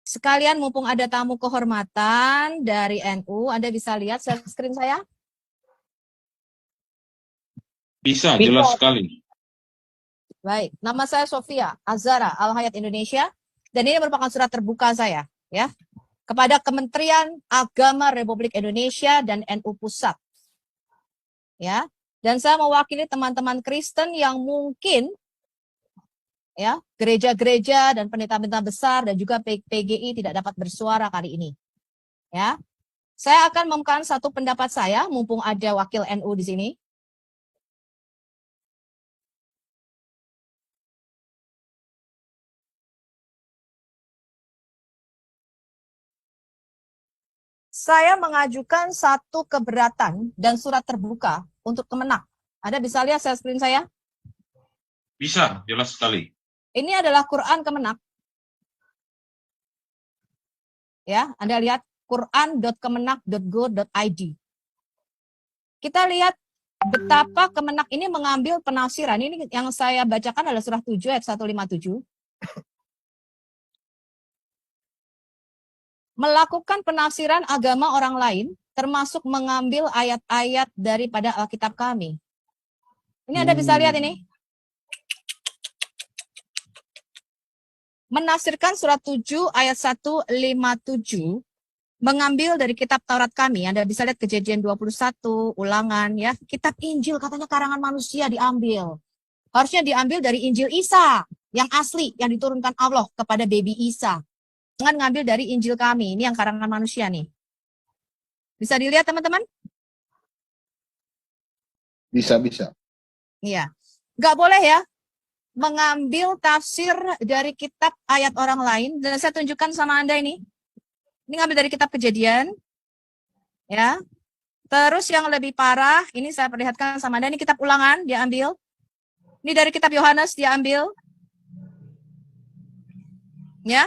Sekalian mumpung ada tamu kehormatan dari NU, Anda bisa lihat share screen saya? Bisa, jelas sekali. Baik, nama saya Sofia Azara Al-Hayat Indonesia, dan ini merupakan surat terbuka saya, ya, kepada Kementerian Agama Republik Indonesia dan NU Pusat, ya. Dan saya mewakili teman-teman Kristen yang mungkin, ya, gereja-gereja dan pendeta-pendeta besar dan juga PGI tidak dapat bersuara kali ini, ya. Saya akan mengumumkan satu pendapat saya, mumpung ada wakil NU di sini. Saya mengajukan satu keberatan dan surat terbuka untuk Kemenak. Anda bisa lihat share screen saya? Bisa, jelas sekali. Ini adalah Quran Kemenak. Ya, Anda lihat quran.kemenak.go.id. Kita lihat betapa Kemenak ini mengambil penafsiran. Ini yang saya bacakan adalah surah 7 ayat 157. Melakukan penafsiran agama orang lain, termasuk mengambil ayat-ayat daripada Alkitab kami. Ini Anda bisa lihat ini. Menafsirkan surat 7 ayat 157, mengambil dari kitab Taurat kami. Anda bisa lihat Kejadian 21, Ulangan, ya. Kitab Injil katanya karangan manusia diambil. Harusnya diambil dari Injil Isa, yang asli, yang diturunkan Allah kepada baby Isa. Jangan ngambil dari Injil kami, ini yang karangan manusia nih. Bisa dilihat teman-teman? Bisa. Iya. Nggak boleh ya mengambil tafsir dari kitab ayat orang lain. Dan saya tunjukkan sama Anda ini. Ini ngambil dari kitab Kejadian. Ya. Terus yang lebih parah, ini saya perlihatkan sama Anda, ini kitab Ulangan dia ambil. Ini dari kitab Yohanes dia ambil. Ya.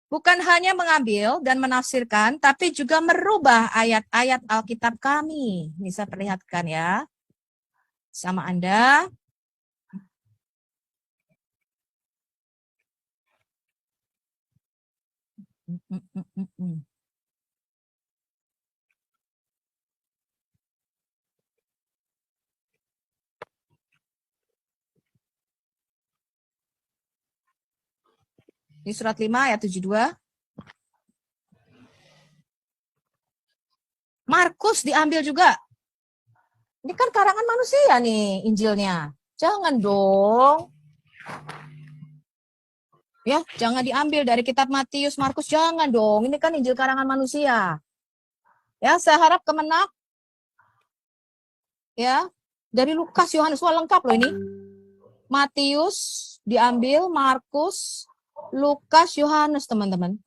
Bukan hanya mengambil dan menafsirkan, tapi juga merubah ayat-ayat Alkitab kami. Ini saya perlihatkan ya. Sama Anda. Ini surat 5 ayat 72. Markus diambil juga. Ini kan karangan manusia nih Injilnya. Jangan dong. Ya, jangan diambil dari kitab Matius, Markus, jangan dong. Ini kan Injil karangan manusia. Ya, saya harap Kemenak ya, dari Lukas, Yohanes, wah lengkap loh ini. Matius diambil, Markus, Lukas, Yohanes, teman-teman.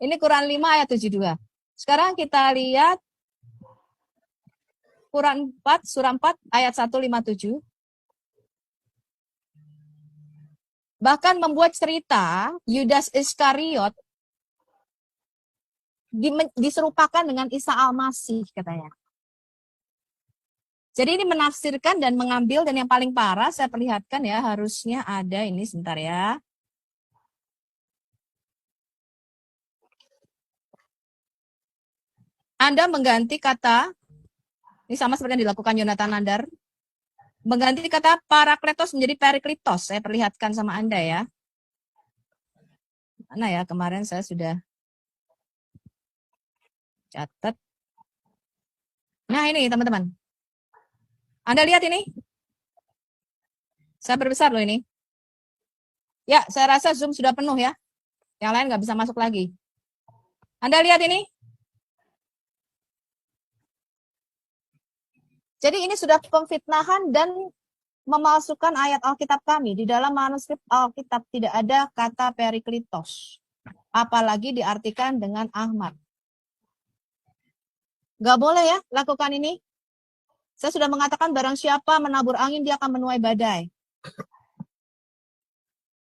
Ini Quran 5 ayat 72. Sekarang kita lihat Quran 4, surah 4 ayat 157. Bahkan membuat cerita Yudas Iskariot diserupakan dengan Isa Al-Masih katanya. Jadi ini menafsirkan dan mengambil, dan yang paling parah saya perlihatkan ya, harusnya ada ini sebentar ya. Anda mengganti kata, ini sama seperti yang dilakukan Yonatan Nandar, mengganti kata parakletos menjadi periklitos. Saya perlihatkan sama Anda ya. Mana ya, kemarin saya sudah catat. Nah ini teman-teman. Anda lihat ini. Saya berbesar loh ini. Ya, saya rasa Zoom sudah penuh ya. Yang lain nggak bisa masuk lagi. Anda lihat ini. Jadi ini sudah pemfitnahan dan memalsukan ayat Alkitab kami. Di dalam manuskrip Alkitab tidak ada kata periklitos. Apalagi diartikan dengan Ahmad. Nggak boleh ya lakukan ini. Saya sudah mengatakan barang siapa menabur angin, dia akan menuai badai.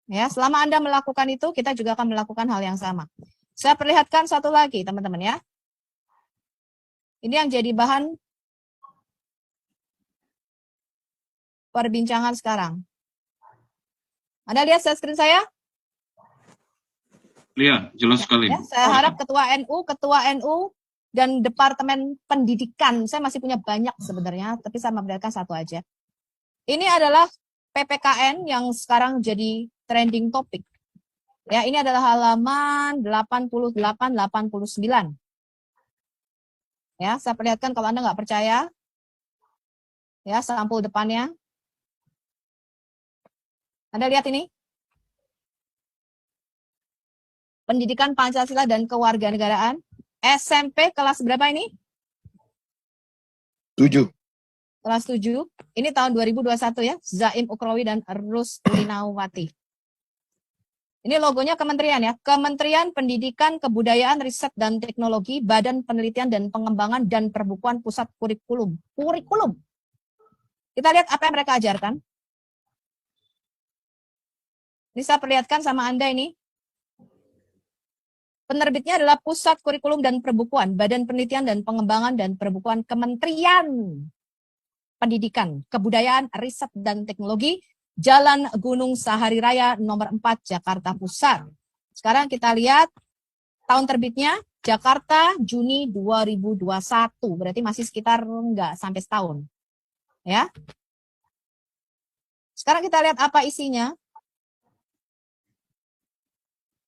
Ya, selama Anda melakukan itu, kita juga akan melakukan hal yang sama. Saya perlihatkan satu lagi, teman-teman ya. Ini yang jadi bahan perbincangan sekarang. Anda lihat screen saya? Lihat, jelas sekali. Ya, saya harap Ketua NU, dan Departemen Pendidikan, saya masih punya banyak sebenarnya, tapi saya memperlihatkan satu aja. Ini adalah PPKN yang sekarang jadi trending topik. Ya, ini adalah halaman 88-89. Ya, saya perlihatkan kalau Anda nggak percaya. Ya, sampul depannya. Anda lihat ini. Pendidikan Pancasila dan Kewarganegaraan. SMP kelas berapa ini? 7. Kelas 7. Ini tahun 2021 ya. Zaim Ukrowi dan Ruslinawati. Ini logonya kementerian ya. Kementerian Pendidikan, Kebudayaan, Riset dan Teknologi, Badan Penelitian dan Pengembangan dan Perbukuan Pusat Kurikulum. Kurikulum. Kita lihat apa yang mereka ajarkan. Ini saya perlihatkan sama Anda ini. Penerbitnya adalah Pusat Kurikulum dan Perbukuan, Badan Penelitian dan Pengembangan dan Perbukuan Kementerian Pendidikan, Kebudayaan, Riset dan Teknologi, Jalan Gunung Sahari Raya nomor 4 Jakarta Pusat. Sekarang kita lihat tahun terbitnya Jakarta Juni 2021. Berarti masih sekitar enggak sampai setahun. Ya. Sekarang kita lihat apa isinya.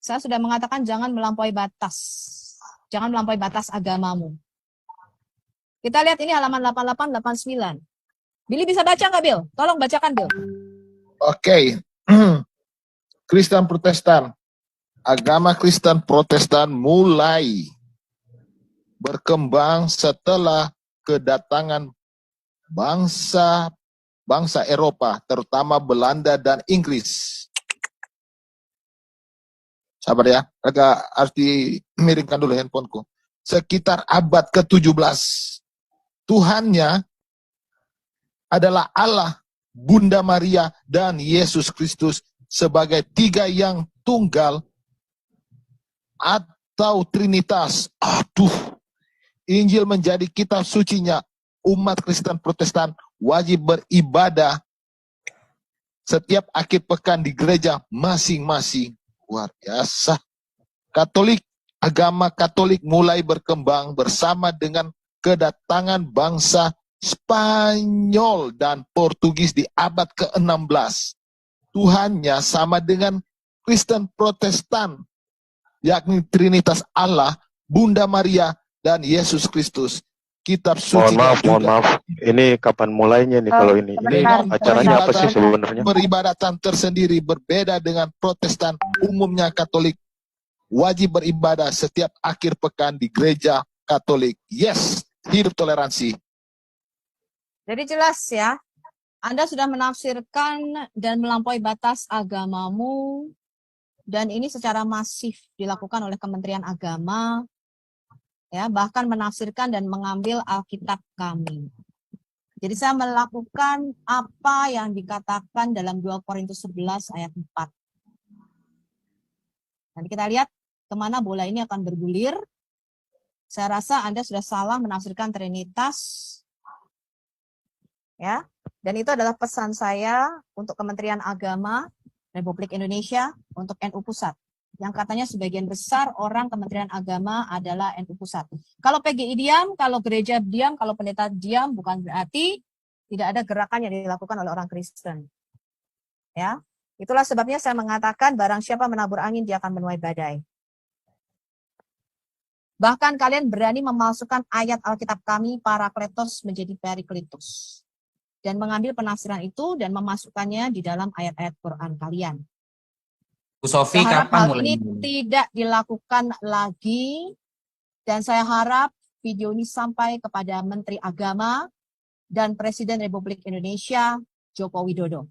Saya sudah mengatakan jangan melampaui batas. Jangan melampaui batas agamamu. Kita lihat ini halaman 88-89. Billy bisa baca nggak, Bill? Tolong bacakan, Bill. Oke. Kristen Protestan. Agama Kristen Protestan mulai berkembang setelah kedatangan bangsa Eropa, terutama Belanda dan Inggris. Sabar ya, agak harus dimiringkan dulu handphoneku. Sekitar abad ke-17, Tuhannya adalah Allah, Bunda Maria, dan Yesus Kristus sebagai tiga yang tunggal atau Trinitas. Injil menjadi kitab sucinya. Umat Kristen Protestan wajib beribadah setiap akhir pekan di gereja masing-masing. Luar biasa. Agama Katolik mulai berkembang bersama dengan kedatangan bangsa Spanyol dan Portugis di abad ke-16. Tuhannya sama dengan Kristen Protestan, yakni Trinitas Allah, Bunda Maria, dan Yesus Kristus. Kitab suci. Mohon maaf. Ini kapan mulainya nih kalau ini? Ini acaranya apa sih sebenarnya? Peribadatan tersendiri berbeda dengan Protestan. Umumnya Katolik wajib beribadah setiap akhir pekan di gereja Katolik. Yes, hidup toleransi. Jadi jelas ya, Anda sudah menafsirkan dan melampaui batas agamamu, dan ini secara masif dilakukan oleh Kementerian Agama, ya, bahkan menafsirkan dan mengambil Alkitab kami. Jadi saya melakukan apa yang dikatakan dalam 2 Korintus 11 ayat 4. Nanti kita lihat kemana bola ini akan bergulir. Saya rasa Anda sudah salah menafsirkan Trinitas. Ya, dan itu adalah pesan saya untuk Kementerian Agama Republik Indonesia untuk NU Pusat. Yang katanya sebagian besar orang Kementerian Agama adalah NU Pusat. Kalau PGI diam, kalau gereja diam, kalau pendeta diam, bukan berarti tidak ada gerakan yang dilakukan oleh orang Kristen. Ya, itulah sebabnya saya mengatakan barang siapa menabur angin dia akan menuai badai. Bahkan kalian berani memalsukan ayat Alkitab kami Parakletos menjadi Perikletos, dan mengambil penafsiran itu dan memasukkannya di dalam ayat-ayat Quran kalian. Bu Sofi, saya harap kapan hal mulai? ini tidak dilakukan lagi, dan saya harap video ini sampai kepada Menteri Agama dan Presiden Republik Indonesia Joko Widodo.